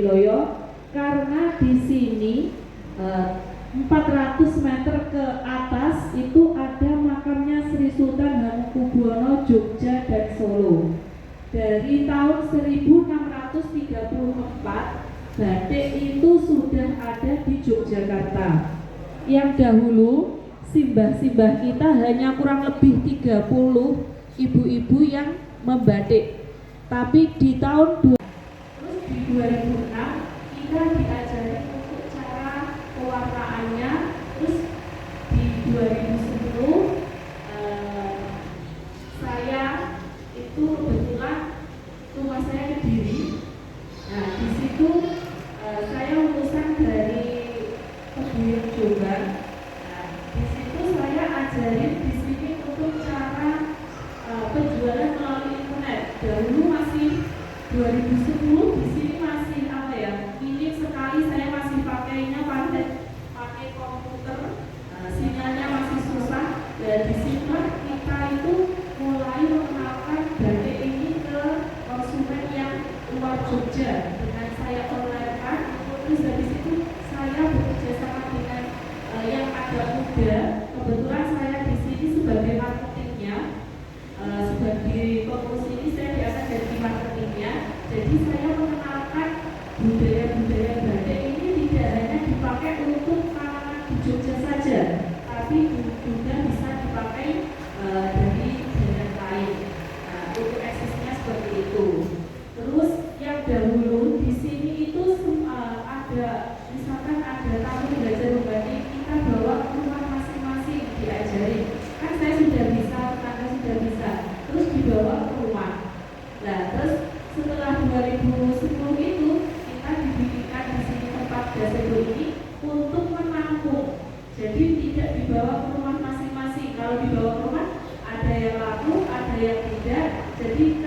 Loyo karena di sini 400 meter ke atas itu ada makamnya Sri Sultan Hamengkubuwono Jogja dan Solo. Dari tahun 1634 batik itu sudah ada di Yogyakarta. Yang dahulu simbah-simbah kita hanya kurang lebih 30 ibu-ibu yang membatik. Tapi di tahun 2006 kita diajari untuk cara pewarnaannya. Terus di 2010 saya itu kebetulan rumah saya Kediri. Nah di situ saya lulusan dari Kebuyen Jombang. Nah di situ saya ajarin di sini untuk cara penjualan melalui internet. Dahulu masih 2010 di sini masih minim sekali, saya masih pakainya pakai komputer, sinyalnya masih susah. Dan di sini kita itu mulai mengenalkan batik ini ke konsumen yang luar Jogja dengan saya online kan. Terus dari situ saya bekerja sama dengan yang agak muda. Kebetulan saya di sini sebagai marketingnya, sebagai pengurus ini saya diangkat jadi marketingnya. Jadi saya mengenalkan budaya-budaya batik ini tidak hanya dipakai untuk kalangan di Jogja saja, tapi juga bisa dipakai dari daerah lain. Nah, untuk eksisnya seperti itu. Terus yang dahulu di sini itu ada, misalkan ada tamu belajar membatik, kita bawa ke rumah masing-masing diajari. Kan saya sudah bisa, tetangga sudah bisa, terus dibawa ke rumah. Nah, terus setelah 2010 itu kita dibikinkan di sini tempat gazebo ini untuk menampung. Jadi tidak dibawa ke rumah masing-masing. Kalau dibawa ke rumah ada yang laku, ada yang tidak. Jadi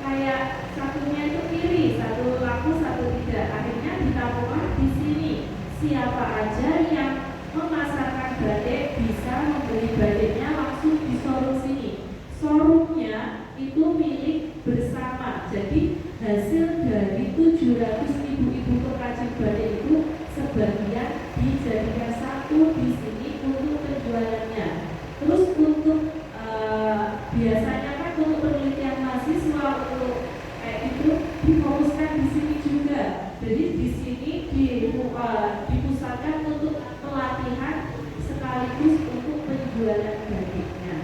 kayak satunya itu iri, satu laku, satu tidak. Akhirnya ditampunglah di sini. Siapa aja yang memasarkan batik bisa membeli batiknya langsung di showroom sini. Showroomnya itu milik bersama. Jadi hasil dari 700 ibu-ibu pengrajin batik itu sebagian dijadikan satu di sini untuk penjualannya. Terus untuk biasanya kan untuk penelitian mahasiswa untuk kayak itu difokuskan di sini juga. Jadi di sini dipusatkan untuk pelatihan sekaligus untuk penjualan batiknya.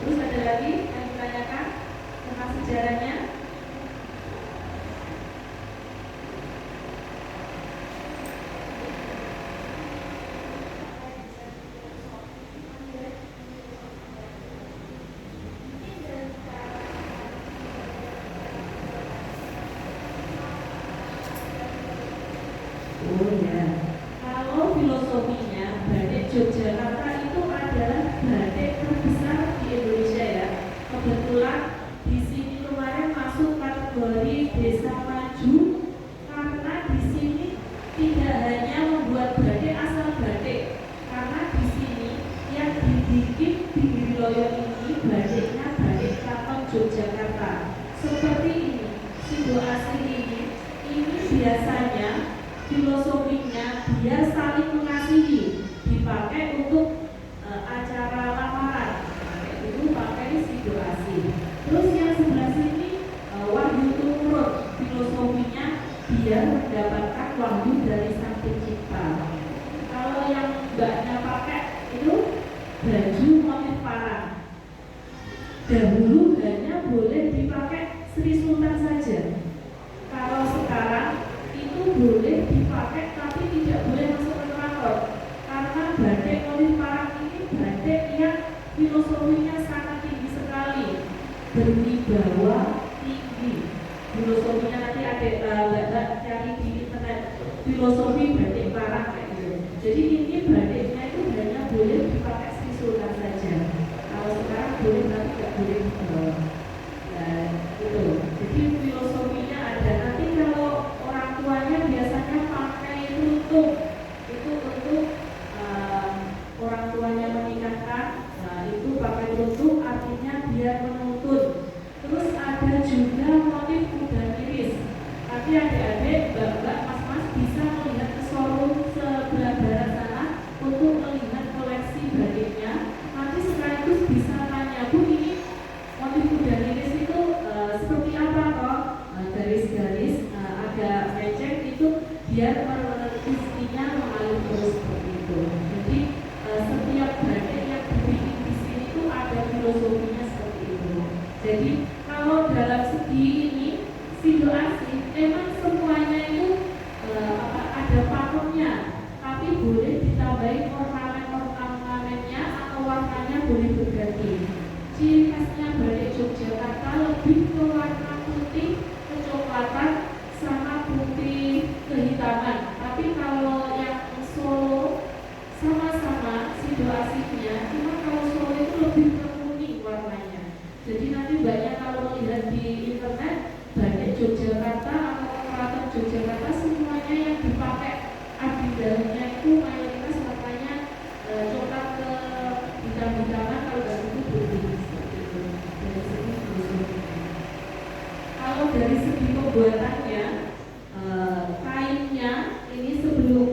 Terus ada lagi yang ditanyakan tentang sejarahnya? Oh ya, kalau filosofinya batik Yogyakarta itu adalah batik terbesar di Indonesia ya. Kebetulan di sini kemarin masuk kategori desa maju karena di sini tidak hanya membuat batik asal batik, karena di sini yang dibikin di Loyo ini batiknya batik Kraton Yogyakarta. Seperti ini, simbol asli ini biasanya filosofinya dia saling mengasihi, dipakai untuk acara lamaran. Itu pakai simbol asli. Terus yang sebelah sini wahyu turun, filosofinya dia mendapatkan wahyu dari Sang Pencipta. Kalau yang mbaknya pakai itu baju motif parang. Dahulu hanya boleh dipakai Sri Sultan saja. Kalau sekarang itu boleh dipakai tapi tidak boleh masuk ke keraton, karena batik motif parang ini batik yang filosofinya sangat tinggi sekali, berwibawa tinggi. Filosofinya nanti ada cari di internet filosofi batik parang kayak gitu. Jadi ini batiknya itu hanya boleh dipakai Sri Sultan saja. Kalau sekarang boleh tapi tidak boleh dibawa. Nah, itu. Jadi filosofinya ada. Nanti kalau orang tuanya biasanya pakai tutup, itu untuk orang tuanya menikahkan. Nah, itu pakai tutup artinya biar menuntun. Terus ada juga motif kuda iris. Jadi kalau dalam segi ini situasi memang semuanya itu ada pakemnya, tapi boleh ditambahin ornamen-ornamennya atau warnanya boleh berganti. Ciri khasnya batik Yogyakarta lebih ke warna putih kecoklatan sama putih kehitaman. Tapi kalau yang Solo sama-sama situasinya, cuma kalau Solo itu lebih ke kuning warnanya. Jadi nanti banyak kalau melihat di internet batik Yogyakarta atau keraton Yogyakarta semuanya yang dipakai abidalnya itu mayoritas warnanya coklat ke hitam-hitaman, kalau dari itu putih seperti itu. Dari segi kalau dari segi pembuatannya, kainnya ini sebelum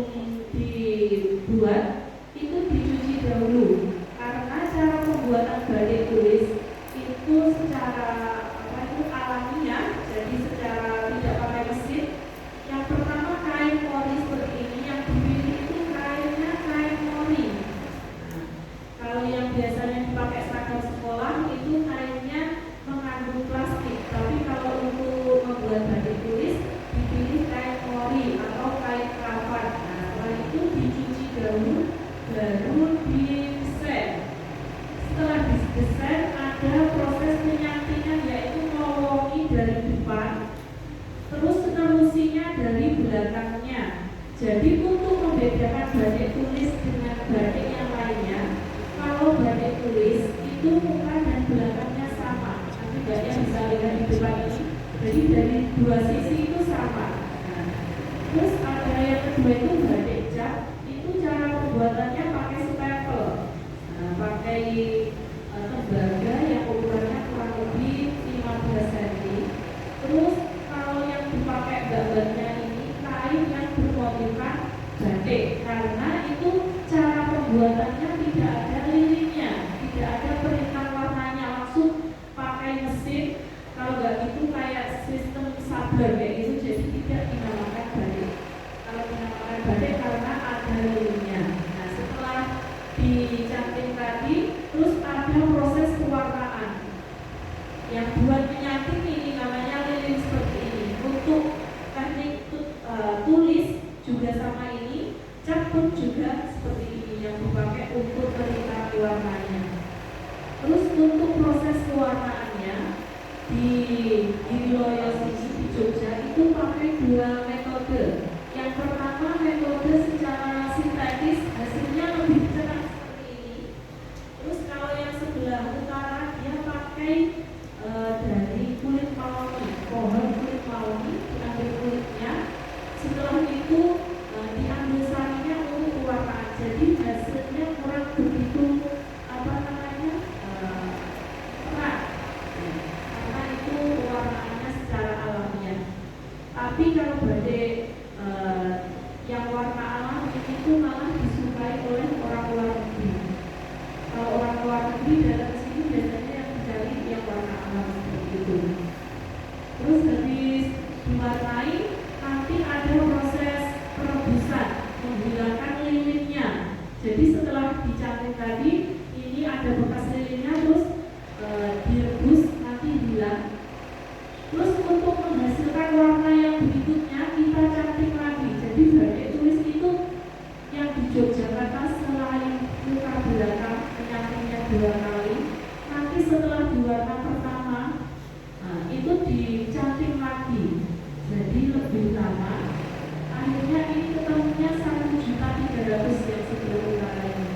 dibuat itu dicuci dahulu, karena cara pembuatan batik tulis itu secara alamiah, jadi secara tidak pakai mesin. Yang pertama kain mori seperti ini, yang dipilih itu kainnya kain mori. Kalau yang biasanya dipakai seragam sekolah itu kainnya mengandung plastik, tapi kalau untuk membuat batik tulis dipilih kain mori atau kain kafan. Nah, setelah itu dicuci dahulu baru didesain. Setelah didesain ada proses penyantingan, yaitu melowongi dari depan, terus penerusinya dari belakangnya. Jadi untuk membedakan batik tulis dengan batik yang lainnya, kalau batik tulis itu muka dan belakangnya sama. Nanti banyak bisa lihat di depan ini. Jadi dari dua sisi itu sama. Nah, terus ada yang kedua itu batik cat. Itu cara pembuatannya pakai stempel. Nah, pakai tembaga yang ukurannya kurang lebih 15 cm. Terus kalau yang dipakai gambarnya ini kain yang bermotifkan batik, karena itu cara pembuatannya tidak ada lilinnya, tidak ada perintah warnanya, langsung pakai mesin. Kalau nggak gitu kayak sistem sabar kayak gitu, jadi tidak dinamakan batik. Kalau dinamakan batik karena ada lilinnya. Nah, setelah dicanting tadi, terus ada proses pewarnaan. Yang buat penyanting ini namanya lilin seperti ini. Untuk teknik tulis juga sama ini, cat pun juga seperti ini yang dipakai untuk melintasi warnanya. Terus untuk proses pewarnaannya di Wiloyo sini di Jogja itu pakai dua metode. Yang pertama metode secara sintetis, hasilnya lebih cerah seperti ini. Terus kalau yang sebelah utara dia pakai dari kulit mahoni, pohon kulit mahoni, diambil kulitnya. Setelah itu diambil sarinya untuk pewarnaan. Jadi hasilnya kurang begitu terang, karena itu pewarnaannya secara alamiah. Tapi kalau batik yang warna alami itu malah disukai oleh orang luar negeri. Kalau orang luar negeri datang ke sini biasanya yang dicari yang warna alam seperti itu. Terus habis diwarnai, nanti ada proses perebusan menghilangkan lilinnya. Jadi setelah dicanting tadi, ini ada bekas lilinnya, terus direbus nanti hilang. Terus untuk menghasilkan warna yang berikutnya kita canting lagi. Jadi batik tulis itu yang di Yogyakarta selain muka belakang penyantingnya 2 kali, nanti setelah diwarna pertama itu dicanting lagi, jadi lebih lama. Akhirnya ini ketemunya 1.300.000 yang sebelum utara ini.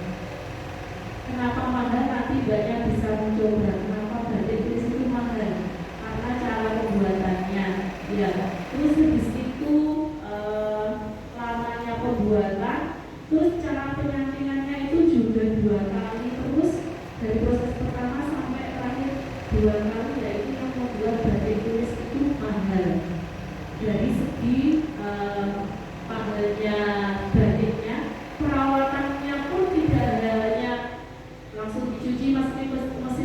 Kenapa mahal? Nanti banyak bisa mencoba. Kenapa batik tulis itu mahal? Karena cara pembuatannya, ya. Terus habis itu lamanya pembuatan, terus cara penyantingannya itu juga 2 kali, terus dari proses pertama sampai terakhir 2 kali, yaitu yang membuat batik tulis itu mahal. Dari segi mahalnya batiknya, perawatannya pun tidak hanya langsung dicuci mesin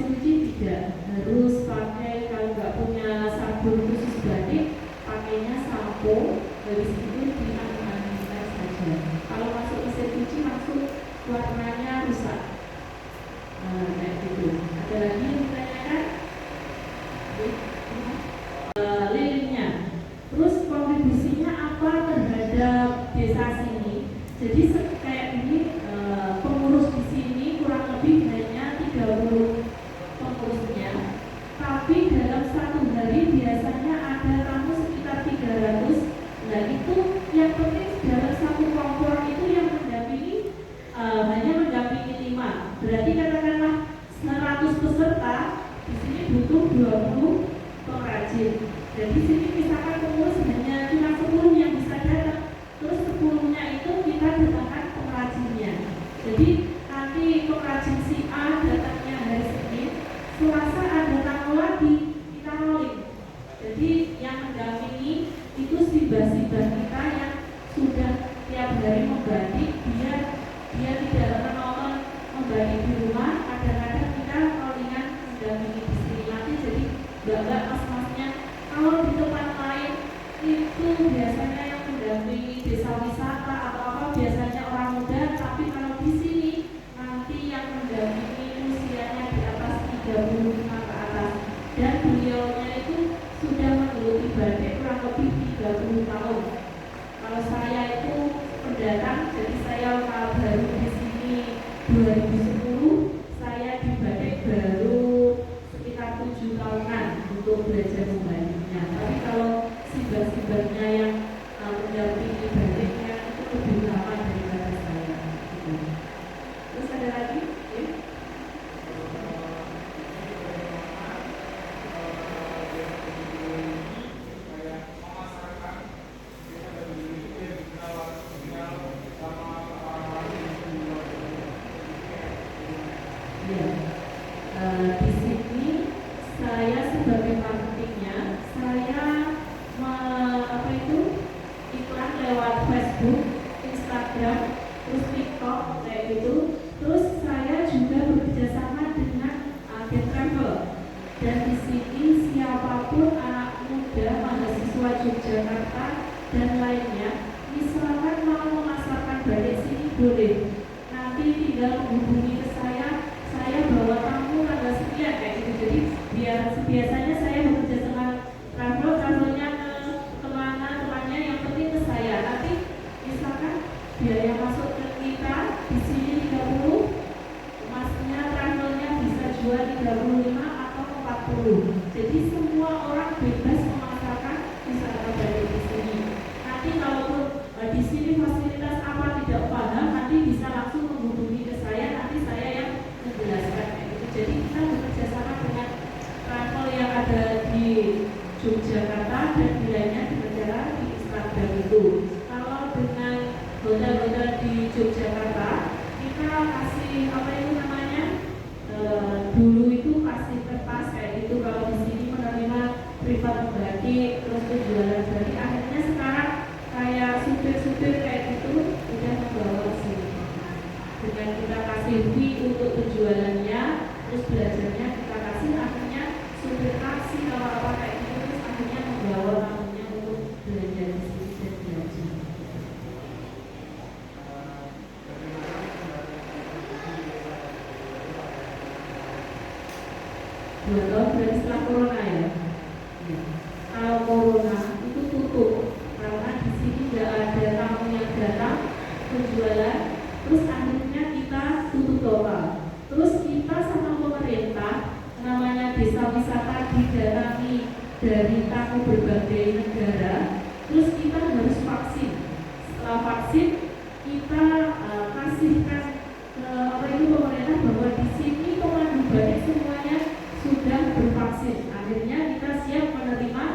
cuci, tidak, harus pakai, kalau nggak punya sabun khusus batik, pakainya sampo. Habis itu diangkat saja. Kalau masuk mesin cuci langsung warnanya rusak. Kayak gitu. Ada lagi yang ditanyakan? Tapi dalam satu hari biasanya ada tamu sekitar 300. Nah itu yang penting dalam satu kompor itu yang mendampingi hanya mendampingi 5. Berarti katakanlah 100 peserta, di sini butuh 20 pengrajin. Dan di sini misalkan pengurus hanya cuma 10 yang bisa datang, terus 10-nya itu kita datangkan pengrajinnya. Jadi nanti pengrajin si A datangnya hari Senin, Selasa ada tamu lagi, kita rolling. Jadi yang mendampingi itu sibah-sibah kita yang sudah tiap hari membatik, dia tidak menonton membatik di rumah. Kadang-kadang kita rollingan mendampingi di sini nanti. Jadi mbak-mbak mas-masnya kalau di tempat lain itu biasanya yang mendampingi desa wisata atau apa biasanya orang muda, tapi kalau di sini nanti yang mendampingi usianya di atas 35 ke atas, dan beliaunya itu sudah menggeluti batik kurang lebih 30 tahun. Kalau saya itu pendatang, jadi saya baru di sini 2010, saya di batik baru sekitar 7 tahunan untuk belajar membatiknya. Tapi kalau sibah-sibahnya yang mendampingi batiknya itu lebih lama daripada saya. Terus ada lagi? Ya? Di sini saya sebagai marketingnya, saya iklan lewat Facebook, Instagram, terus TikTok kayak gitu. Terus saya juga bekerja sama dengan agen travel. Dan di sini siapapun anak muda, mahasiswa Yogyakarta dan lainnya, misalkan mau memasarkan batik sini boleh. Nanti tinggal menghubungi ke saya bawa tamu tanggal sekian kayak gitu. Jadi biasanya saya bekerja sama travelnya ke kemana temannya, yang penting ke saya. Nanti misalkan biaya masuk ke kita di sini 30, masnya travelnya bisa jual 35 atau 40. Jadi semua orang bebas memasarkan wisata batik di sini. Nanti kalaupun di sini fasilitas apa tidak paham, nanti bisa langsung menghubungi ke saya, nanti saya yang menjelaskan kayak gitu. Jadi kita bekerja sama dengan travel yang ada di Yogyakarta dan lainnya di negara di Instagram itu. Kalau dengan hotel-hotel di Yogyakarta, kita kasih apa itu namanya, dulu itu kasih kertas kayak gitu. Kalau di sini menerima privat membatik, terus penjualan batik. Akhirnya sekarang kayak supir-supir kayak gitu udah membawa ke sini. Dengan kita kasih fee untuk penjualannya, terus belajarnya kita kasih, akhirnya supir taksi kalau apa kayak gitu, terus akhirnya membawa tamunya untuk belajar di sini dan belajar. Dua tahun berarti setelah corona ya. Kalau corona itu tutup karena di sini nggak ada tamu yang datang penjualan. Terus akhirnya kita tutup total. Terus kita sama pemerintah, namanya desa wisata didatangi dari tamu berbagai negara. Terus kita harus vaksin. Setelah vaksin kita kasihkan pemerintah bahwa di sini pemandu batik semuanya sudah bervaksin. Akhirnya kita siap menerima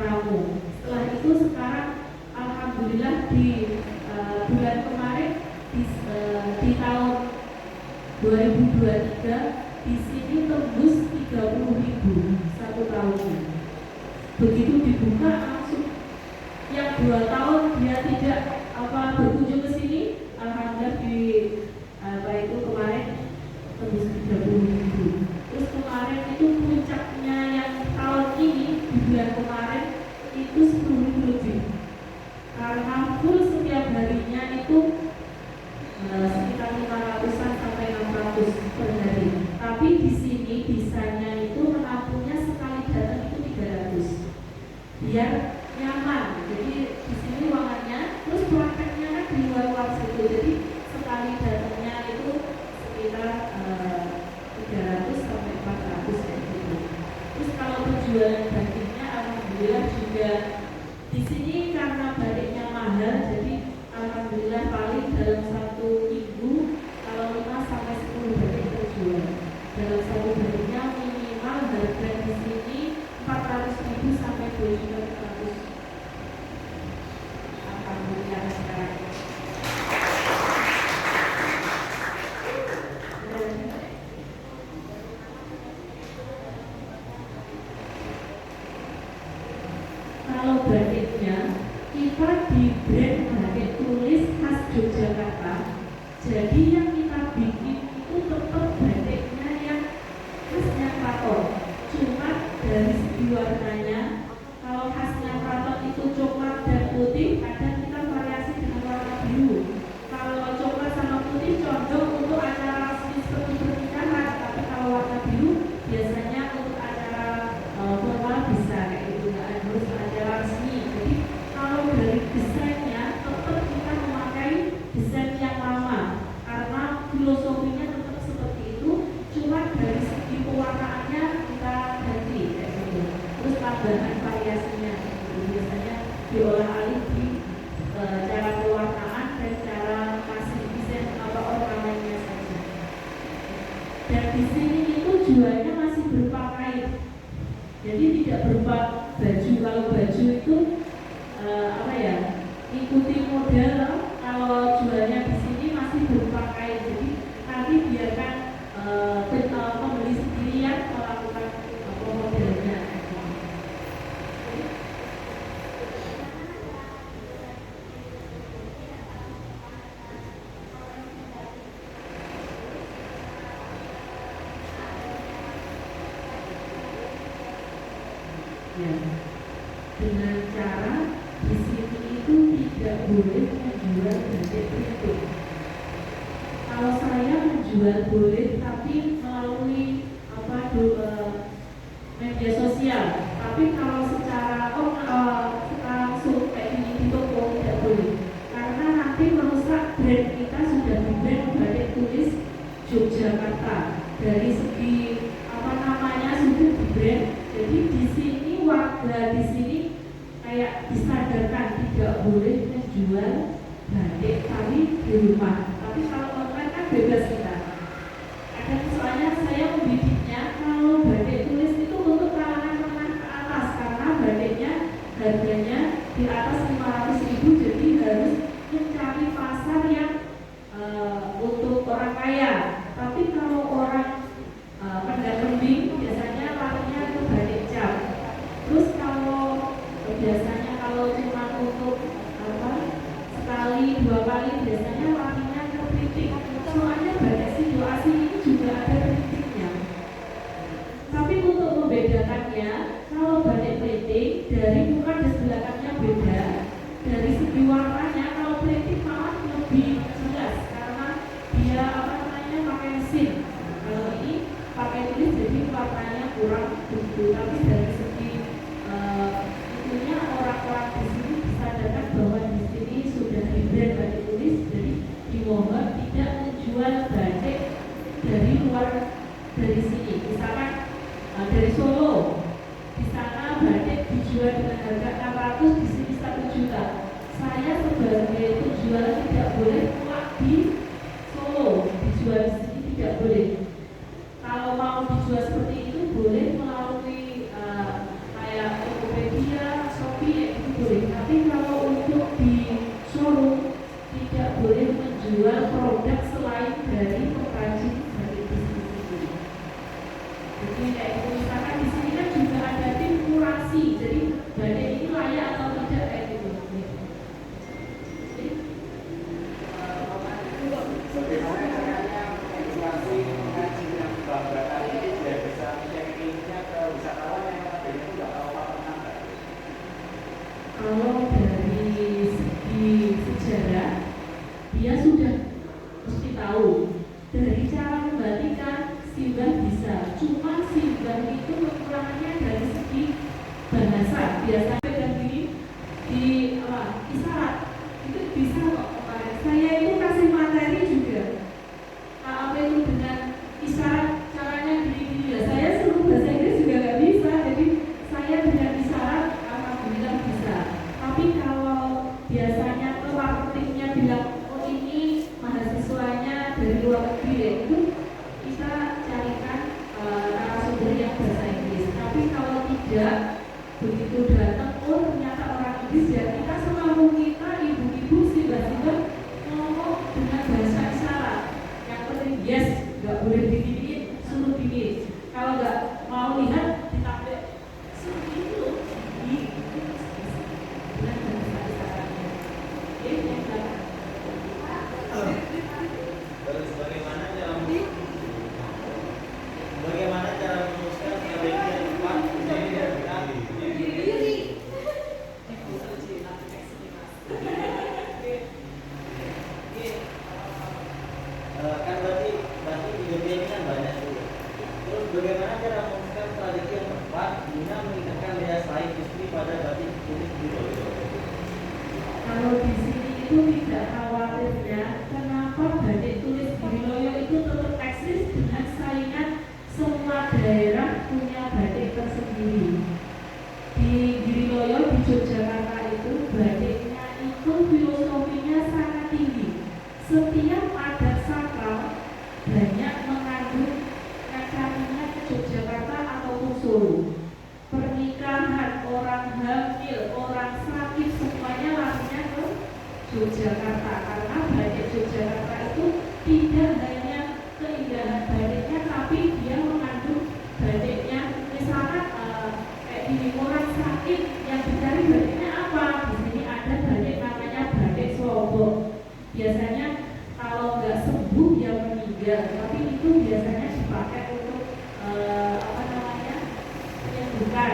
tamu. Setelah itu sekarang alhamdulillah di bulan kemarin di tahun 2023 di sini tembus 30.000 satu tahunnya. Begitu dibuka langsung yang 2 tahun dia tidak berkunjung ke sini, alhamdulillah di itu kemarin tembus 30.000. Terus kemarin itu puncaknya yang tahun ini di bulan kemarin itu 10.000 lebih. Karena full setiap harinya itu sekitar 500-an sampai 600 per hari. Tapi di sini bisanya itu menampungnya sekali datang itu 300. Biar nyaman. Jadi di sini ruangannya, terus prakteknya kan di luar situ. Jadi sekali datangnya itu sekitar 300 sampai 400 kayak gitu. Terus kalau penjualan batiknya alhamdulillah juga di sini karena batiknya mahal, jadi alhamdulillah paling dalam 1 minggu kalau 5 sampai 10 batik terjual. Dalam 1 batiknya minimal harga di sini 400.000 sampai 2.400.000. Alhamdulillah sekarang. Kalau batiknya kita di brand batik tulis khas Yogyakarta, jadi yang kita bikin itu tetap batiknya yang khasnya Kraton, cuma dari segi warnanya. Kalau khasnya Kraton itu coklat dan putih, kadang kita variasi dengan warna biru. Kalau coklat sama putih condong untuk acara resmi seperti pernikahan, tapi kalau warna biru biasanya untuk acara formal bisa kayak gitu, nggak harus acara resmi. Jadi kalau dari desainnya tetap kita memakai desain yang lama karena filosofinya tetap seperti itu, cuma dari segi pewarnaannya kita ganti kayak gitu. Terus tambahan variasinya gitu. Biasanya diolah alih di cara pewarnaan dan cara kasih desain atau ornamennya saja. Dan di sini itu jualnya masih berupa kain, jadi tidak berupa baju. Kalau baju itu ikuti model. Kalau jualnya di sini masih berupa kain, jadi nanti biarkan pembeli sendiri yang melakukan modelnya. Ya, dengan cara di sini itu tidak boleh menjual batik printing. Kalau saya menjual boleh, tapi melalui media sosial. Tapi kalau secara langsung kayak gini di toko tidak boleh, karena nanti merusak brand kita. Sudah di brand batik tulis Yogyakarta, dari segi sudah di brand. Jadi di sini warga di sini kayak disadarkan tidak boleh menjual batik kami di rumah. Tapi kalau online kan bebas kita. Ada soalnya saya membidiknya kalau batik tulis itu untuk kalangan menengah ke atas, karena batiknya harganya di atas 500.000, jadi harus mencari pasar yang untuk orang kaya. Tapi kalau orang pendek biasanya larinya ke batik cap. Terus biasanya kalau cuma untuk sekali 2 kali, biasanya larinya ke printing. Soalnya batik situasi ini juga ada printingnya. Tapi untuk membedakannya, kalau batik printing dari muka dan belakangnya beda, dari segi warnanya kalau printing malah lebih jelas karena dia pakai mesin. Kalau ini pakai tulis jadi warnanya kurang begitu. Tapi dari segi itunya orang-orang di sini disadarkan bahwa di sini sudah di brand batik tulis, jadi dimohon tidak menjual batik dari luar dari sini. Misalkan dari Solo, di sana batik dijual dengan harga 600, di sini 1 juta. Saya sebagai penjual tidak boleh muat di Solo, dijual di sini tidak boleh. Kalau mau dijual seperti itu boleh melalui kayak Tokopedia, Shopee itu boleh. Tapi kalau untuk di showroom tidak boleh menjual produk selain dari pengrajin batik di sini. Jadi kayak itu, misalkan di sini kan juga ada tim kurasi, jadi batik ini layak atau tidak kayak gitu. Bagaimana caranya edukasi mengaji yang banggakan ini biar bisa mencengkingnya ke wisatawan yang tadinya itu nggak tahu apa tentang? Kalau dari segi sejarah, dia sudah mesti tahu. Dari cara membatikan simbah bisa, cuma simbah itu kekurangannya dari segi bahasa. Biasanya dan di isyarat itu bisa kok. Saya itu kasih materi juga. Apa itu dengan isyarat caranya gini-gini ya. Saya suruh bahasa Inggris juga nggak bisa, jadi begitu datang, oh ternyata orang Inggris, ya kita semampu kita, ibu-ibu sih ngomong dengan bahasa isyarat. Yang penting yes, nggak boleh diginiin, suruh gini. Kalau nggak mau lihat, ditampil suruh gini loh, gini dengan bahasa isyaratnya. Oke, yang belakang. Terus bagaimana cara merumuskan strategi yang tepat Diri. kan berarti di dunia ini kan banyak tuh. Terus bagaimana cara merumuskan strategi yang tepat guna meningkatkan daya saing istri pada batik tulis di Loyo? Kalau di sini itu tidak khawatirnya, kenapa batik tulis di Loyo itu tetap eksis dengan saingan semua daerah punya batik tersendiri. Di Giriloyo di Yogyakarta itu batiknya itu filosofinya sangat tinggi. Setiap adat sakral banyak mengandung kacangnya ke Yogyakarta ataupun Solo. Pernikahan, orang hamil, orang sakit, semuanya larinya ke Yogyakarta karena batik Yogyakarta itu tidak hanya keindahan batiknya, tapi dia mengandung batiknya. Misalkan kayak gini, orang sakit yang dicari batiknya apa? Di sini ada batik namanya batik Slobok. Biasanya kalau nggak sembuh ya meninggal, tapi itu biasanya dipakai untuk penyembuhan.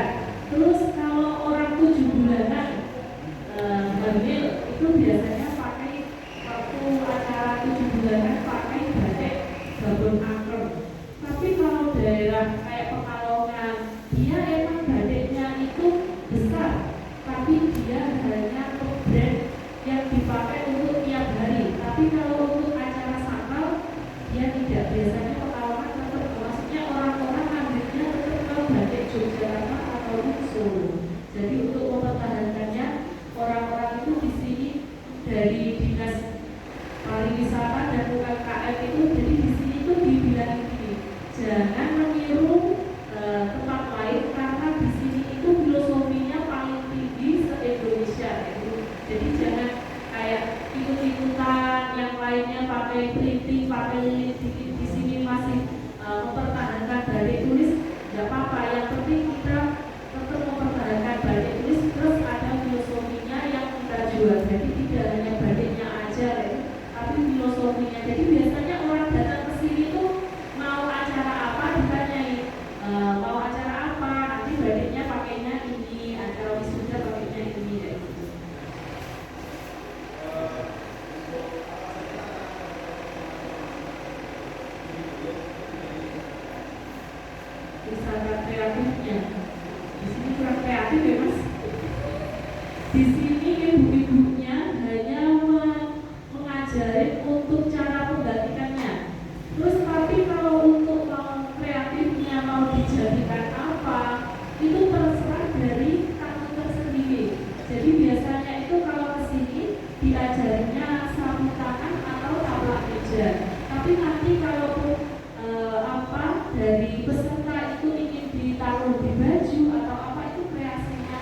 Terus kalau orang 7 bulanan hamil itu biasanya pakai waktu acara 7 bulanan pakai batik babon angkrem. Tapi kalau daerah kayak Pekalongan, dia emang batiknya itu besar, tapi dia hanya untuk brand yang dipakai untuk tiap hari. Tapi kalau untuk acara sakral dia tidak. Biasanya Pekalongan tetap, maksudnya orang-orang ambilnya tetap ke batik Yogyakarta atau Solo. Jadi untuk mempertahankannya, orang-orang itu di sini dari dinas pariwisata dan UMKM itu, jadi di sini itu dibilang gini, jangan meniru tempat lain karena di sini itu filosofinya paling tinggi se-Indonesia gitu. Jadi jangan kayak ikut-ikutan yang lainnya pakai printing, pakai lilin, di sini masih mempertahankan batik tulis, nggak apa-apa. Yang penting kita tetap mempertahankan batik tulis, terus ada filosofinya yang kita jual. Jadi tidak hanya batiknya aja, tapi filosofinya. Jadi biasanya orang datang ke sini tuh mau acara apa ditanyain, mau acara apa, nanti batiknya pakainya ini, acara wisuda pakainya ini, kayak gitu. Wisata kreatifnya di sini kurang kreatif ya Mas. Di sini ibu-ibunya hanya mengajari untuk cara pembatikannya. Terus tapi kalau untuk mau kreatifnya mau dijadikan apa, itu terserah dari kamu tersendiri. Jadi biasanya itu kalau kesini diajarinya sapu tangan atau taplak meja. Tapi nanti kalau dari peserta itu ingin ditaruh di baju atau apa, itu kreasinya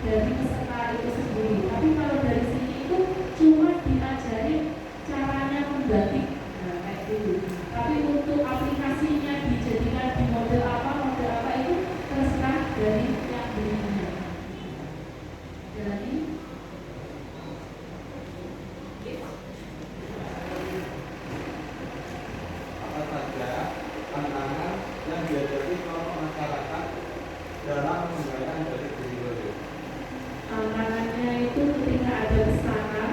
dari peserta itu sendiri. Tapi kalau dari sini itu cuma diajari caranya membatik, kayak gitu. Tapi untuk aplikasinya dijadikan di model apa itu terserah dari yang belinya. Jadi apa saja tantangan yang dihadapi kelompok masyarakat dalam menggunakan batik Giriloyo? tantangannya itu ketika ada pesanan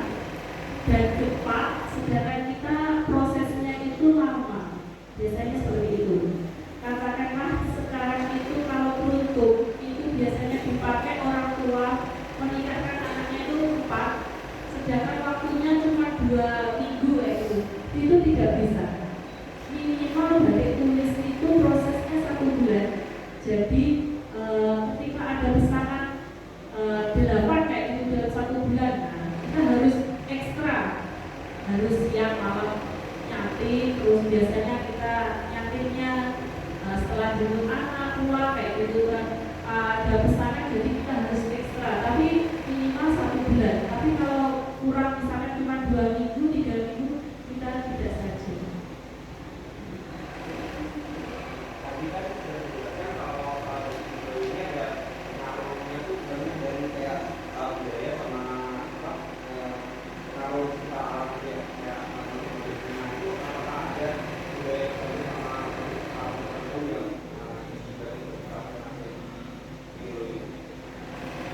dan cepat, sedangkan kita prosesnya itu lama. Biasanya seperti itu. Katakanlah sekarang itu kalau peruntuk itu biasanya dipakai orang tua menikahkan anaknya itu 4, sedangkan waktunya cuma 2 minggu itu tidak bisa. Minimal batik tulis itu prosesnya 1 bulan. Jadi ketika ada pesanan 8 kayak gitu dalam 1 bulan, kita harus ekstra, harus siang malam nyatin. Terus biasanya kita nyatinnya setelah jemput anak tua kayak gitu kan, ada pesanan, jadi kita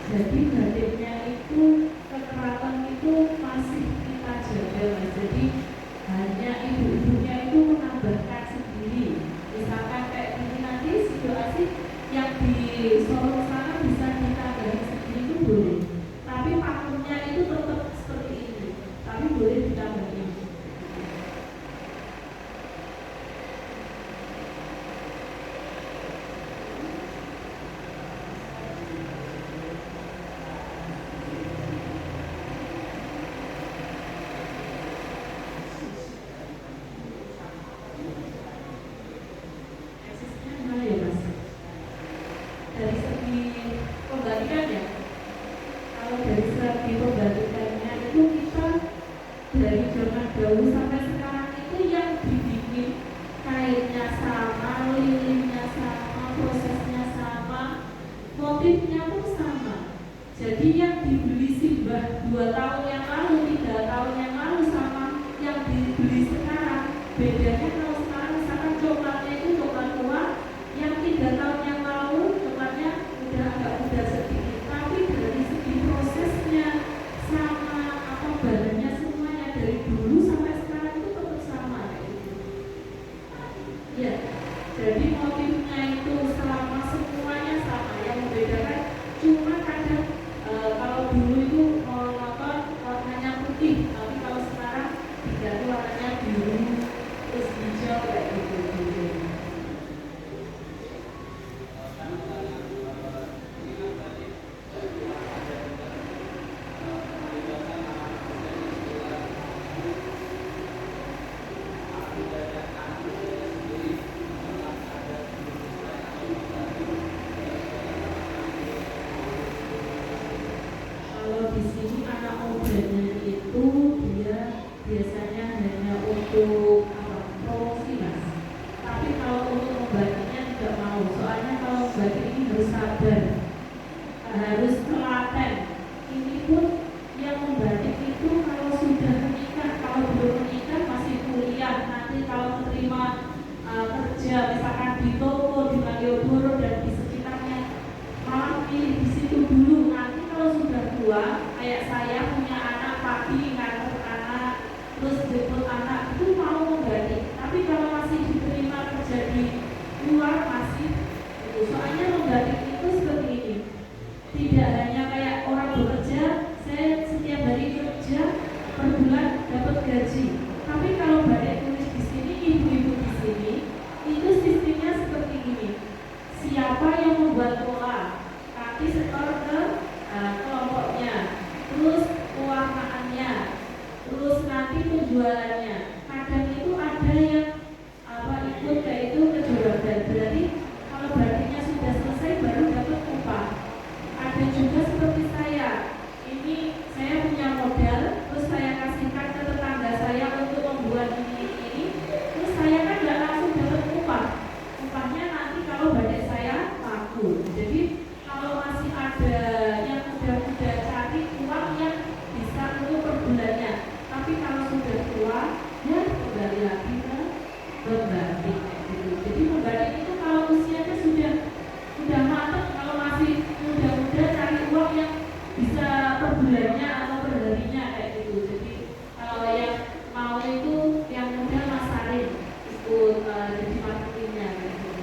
Jadi batiknya itu kekeraton itu masih kita jaga Mas. Jadi hanya ibu-ibunya itu menambahkan sendiri. Misalkan kayak gini nanti situasi yang di Solo sana bisa ditambahin sendiri itu boleh. Tapi pakunya itu tetap seperti ini. Tapi boleh ditambahin. Dari segi pembalikan ya, kalau dari segi pembalikannya itu kita dari zaman dahulu sampai sekarang itu yang dibikin kainnya sama, lilinnya sama, prosesnya sama, motifnya pun sama. Jadi yang dibeli Simbah 2 tahun yang lalu, 3 tahun yang lalu sama yang dibeli sekarang bedanya. Kalau sekarang misalkan coklatnya itu coklat tua, yang 3 tahun yang lalu coklatnya udah agak muda sedikit, tapi dari segi prosesnya sama, apa bahannya semuanya dari dulu sampai sekarang itu tetap sama kayak gitu. Ya, jadi motifnya itu selama semuanya sama, yang membedakan cuma kadang kalau dulu itu nonton warnanya putih, tapi kalau sekarang diganti warnanya biru terus hijau kayak gitu. Kalau di sini anak mudanya itu dia biasanya hanya untuk apa, promosi Mas. Tapi kalau untuk membatiknya tidak mau, soalnya kalau membatik ini harus sabar, harus telaten. Ini pun yang membatik itu kalau sudah menikah, kalau belum menikah masih kuliah, nanti kalau terima kerja misalkan di toko, di Malioboro dan di sekitarnya, malah pilih di situ dulu. Nanti kalau sudah tua, kayak saya punya anak pagi nganter anak, terus jemput anak, itu mau membatik. Tapi kalau masih diterima kerja di luar masih itu. Soalnya membatik itu seperti ini. Tidak hanya kayak orang bekerja, saya setiap hari kerja per bulan dapat gaji. Tapi kalau batik tulis di sini, ibu-ibu di sini, itu sistemnya seperti ini. Siapa yang membuat pola, kaki setor ke kelompoknya, terus pewarnaannya, terus nanti penjualannya. Kadang itu ada yang ikut kayak itu ke juragan. Berarti kalau batiknya sudah selesai baru dapat upah. Ada juga seperti saya. Ini saya punya modal, terus saya kasihkan ke tetangga saya untuk membuat ini. Terus saya kan nggak langsung dapat upah. Upahnya nanti kalau batik saya laku. Jadi kalau masih ada yang udah cari uang yang bisa untuk per bulannya. Tapi kalau sudah tua, ya kembali lagi ke membatik gitu. Jadi membatik itu kalau usianya sudah matang, kalau masih muda-muda cari uang yang bisa per bulannya atau per harinya kayak gitu. Jadi kalau yang mau itu yang muda Mas Sarin ikut jadi marketingnya kayak gitu.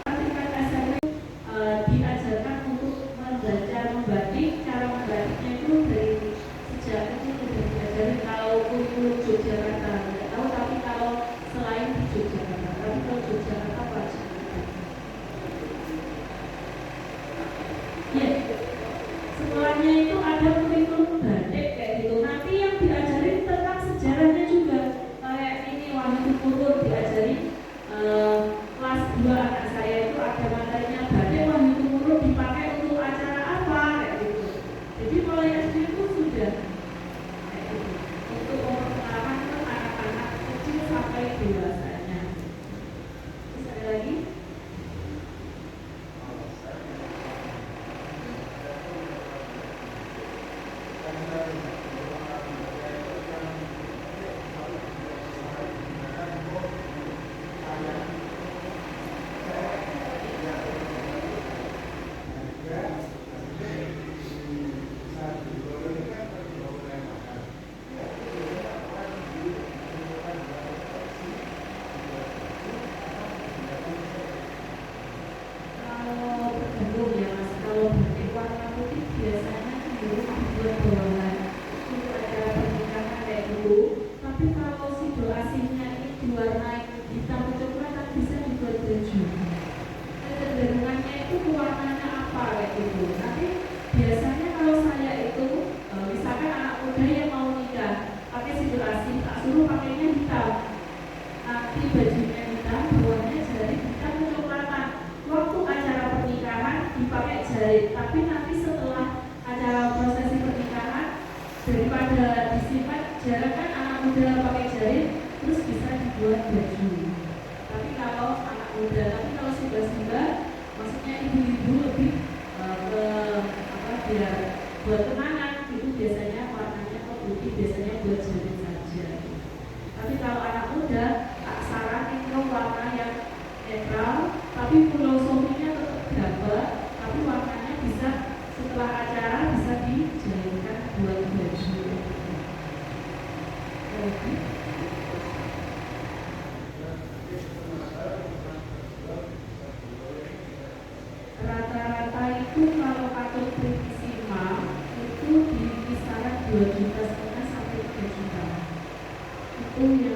Tingkat SMP diajarkan untuk membaca membatik. Cara membatiknya itu dari sejak kecil sudah diajarin. Kalau kurikulum Yogyakarta tidak tahu, tapi kalau selain di Yogyakarta, tapi kalau Yogyakarta wajib. Ya, sekolahnya itu ada kurikulum batik kayak gitu. Nanti yang diajarin tentang sejarahnya juga. Kayak ini Wahyu Turun diajarin kelas 2 anak saya itu ada materinya batik. Wahyu Turun dipakai untuk acara apa kayak gitu. Jadi mulai SD itu sudah kayak gitu. Untuk memperkenalkan ke anak-anak kecil sampai dewasanya. Terus ada lagi? tapi bajunya hitam, bawahnya jari, kita kecoklatan. Waktu acara pernikahan dipakai jari, tapi nanti setelah acara prosesi pernikahan daripada disimpan, jarang kan anak muda pakai jari, terus bisa dibuat baju. Tapi kalau anak muda, tapi kalau sudah maksudnya ibu-ibu lebih ke biar buat kenangan itu biasanya warnanya putih, biasanya buat jari saja. Tapi kalau anak muda, tak saran itu warna yang netral, tapi filosofinya tetap gambar, tapi warnanya bisa setelah acara bisa dijadikan buat baju. Rata-rata itu kalau pakai prinsima itu di kisaran 2,5 juta sampai 3 juta. Itu yang